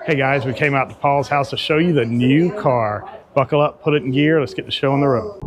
Hey guys, we came out to Paul's house to show you the new car. Buckle up, put it in gear, let's get the show on the road.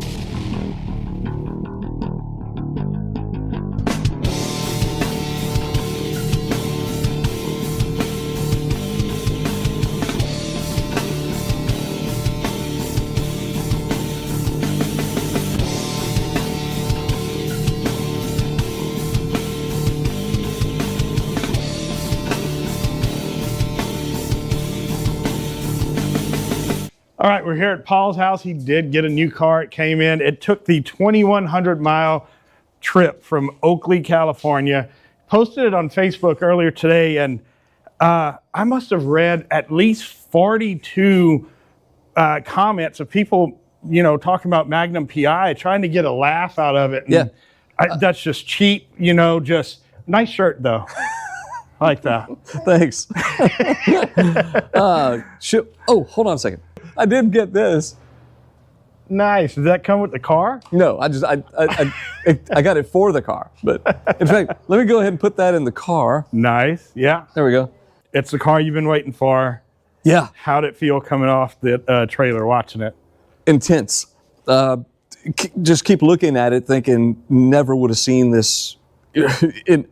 All right, we're here at Paul's house. He did get a new car. It came in. It took the 2,100-mile trip from Oakley, California. Posted it on Facebook earlier today, and I must have read at least 42 comments of people, you know, talking about Magnum PI, trying to get a laugh out of it. And yeah, that's just cheap, you know. Just nice shirt though. I like that. Thanks. Oh, hold on a second. I did get this. Nice. Does that come with the car? No, I got it for the car. But in fact, let me go ahead and put that in the car. Nice. Yeah. There we go. It's the car you've been waiting for. Yeah. How'd it feel coming off the trailer, watching it? Intense. Just keep looking at it, thinking never would have seen this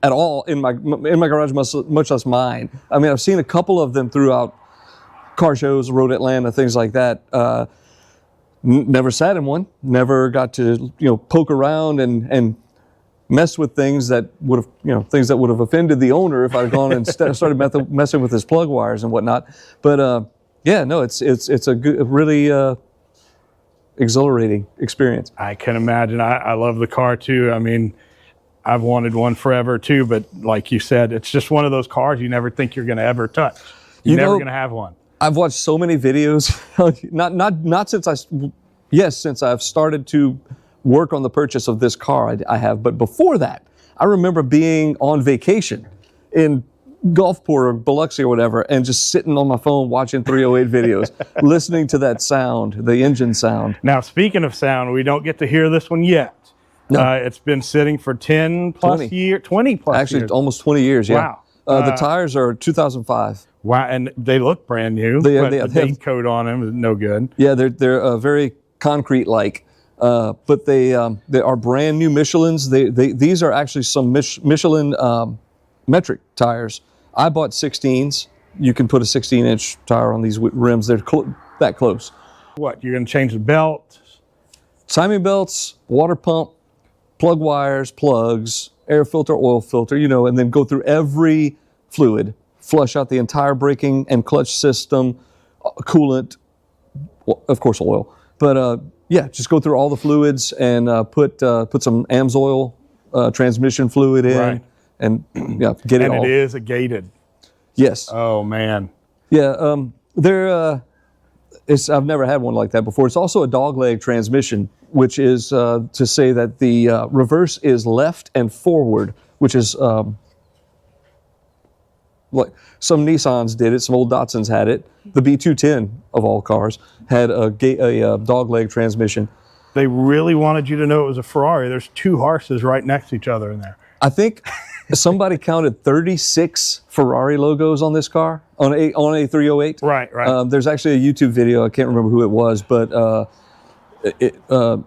at all in my garage, much less mine. I mean, I've seen a couple of them throughout car shows, Road Atlanta, things like that. Never sat in one. Never got to poke around and mess with things that would have offended the owner if I'd gone and started messing with his plug wires and whatnot. But yeah, no, it's a good, really exhilarating experience. I can imagine. I love the car too. I mean, I've wanted one forever too, but like you said, it's just one of those cars you never think you're going to ever touch. You're never going to have one. I've watched so many videos, not since I've started to work on the purchase of this car, I have, but before that, I remember being on vacation in Gulfport or Biloxi or whatever, and just sitting on my phone watching 308 videos, listening to that sound, the engine sound. Now, speaking of sound, we don't get to hear this one yet. No. It's been sitting for 10 plus years, 20 plus years. Actually, almost 20 years, yeah. Wow. The tires are 2005. Wow, and they look brand new, but the date code on them is no good. Yeah, they're very concrete-like, but they are brand new Michelins. These are actually some Michelin metric tires. I bought 16s. You can put a 16-inch tire on these rims. They're that close. What, you're going to change the belt? Timing belts, water pump, plug wires, plugs, air filter, oil filter, and then go through every fluid. Flush out the entire braking and clutch system, coolant, well, of course oil. But yeah, just go through all the fluids and put some AMSOIL transmission fluid in, right. And yeah, get it all. And it is a gated. Yes. Oh man. Yeah. I've never had one like that before. It's also a dogleg transmission, which is to say that the reverse is left and forward, which is. Like some Nissans did it, some old Datsuns had it. The B210 of all cars had a dogleg transmission. They really wanted you to know it was a Ferrari. There's two horses right next to each other in there. I think somebody counted 36 Ferrari logos on this car, on a 308. Right. There's actually a YouTube video, I can't remember who it was, but it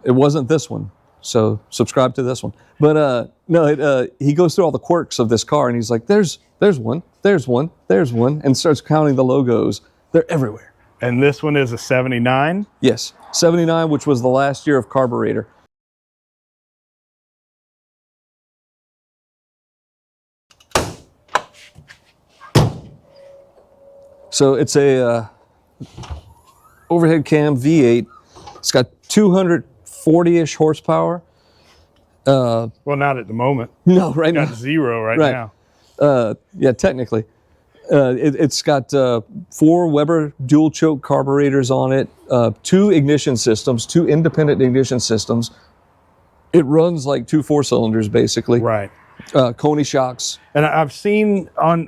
wasn't this one. So subscribe to this one. But no, he goes through all the quirks of this car, and he's like, there's one, and starts counting the logos. They're everywhere. And this one is a 79? Yes, 79, which was the last year of carburetor. So it's a overhead cam V8. It's got 240-ish horsepower. Well, not at the moment. No, right now. Got zero right now. Yeah, technically. It's got 4 Weber dual choke carburetors on it, 2 ignition systems, 2 independent ignition systems. It runs like 2 4-cylinders, basically. Right. Coney shocks. And I've seen on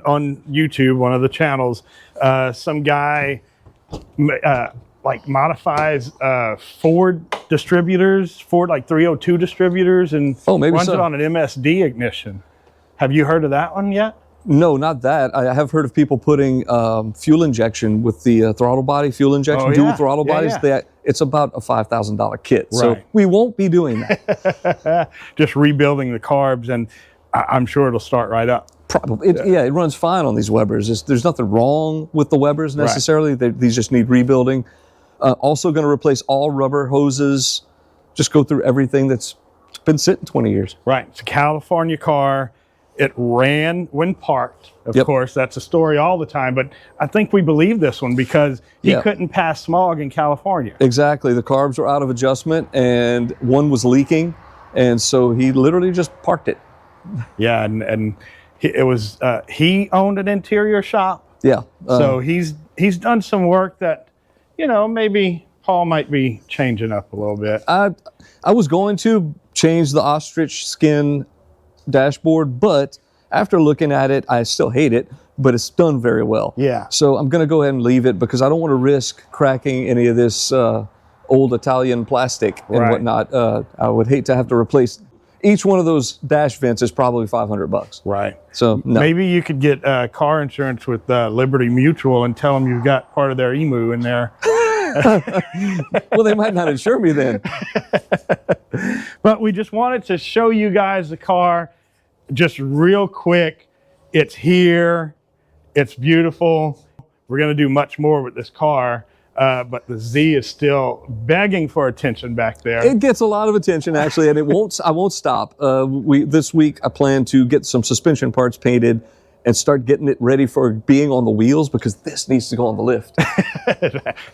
YouTube, one of the channels, some guy like modifies Ford distributors, Ford like 302 distributors, and runs it on an MSD ignition. Have you heard of that one yet? No, not that. I have heard of people putting fuel injection with the throttle body, fuel injection, Oh, dual yeah. throttle Yeah, bodies. yeah. That it's about a $5,000 kit. So Right. we won't be doing that. Just rebuilding the carbs, and I'm sure it'll start right up. Probably. It runs fine on these Webers. There's nothing wrong with the Webers necessarily. These just need rebuilding. Also going to replace all rubber hoses. Just go through everything that's been sitting 20 years. Right. It's a California car. It ran when parked. Of course, that's a story all the time. But I think we believe this one because he couldn't pass smog in California. Exactly. The carbs were out of adjustment and one was leaking. And so he literally just parked it. Yeah. And he owned an interior shop. Yeah. So he's done some work that, maybe Paul might be changing up a little bit. I was going to change the ostrich skin dashboard, but after looking at it, I still hate it, but it's done very well. Yeah. So I'm going to go ahead and leave it because I don't want to risk cracking any of this old Italian plastic and whatnot. I would hate to have to replace each one of those dash vents is probably $500. Right. So no. Maybe you could get car insurance with Liberty Mutual and tell them you've got part of their emu in there. Well, they might not insure me then. But we just wanted to show you guys the car just real quick. It's here. It's beautiful. We're going to do much more with this car, but the Z is still begging for attention back there. It gets a lot of attention, actually, and I won't stop. This week, I plan to get some suspension parts painted and start getting it ready for being on the wheels because this needs to go on the lift.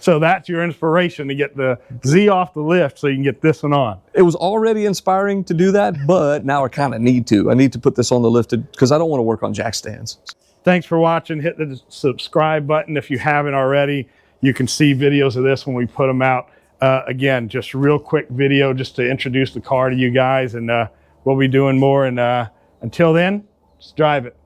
So that's your inspiration to get the Z off the lift so you can get this one on. It was already inspiring to do that, but now I kind of need to. I need to put this on the lift because I don't want to work on jack stands. Thanks for watching. Hit the subscribe button if you haven't already. You can see videos of this when we put them out. Again, just real quick video just to introduce the car to you guys, and we'll be doing more. And until then, just drive it.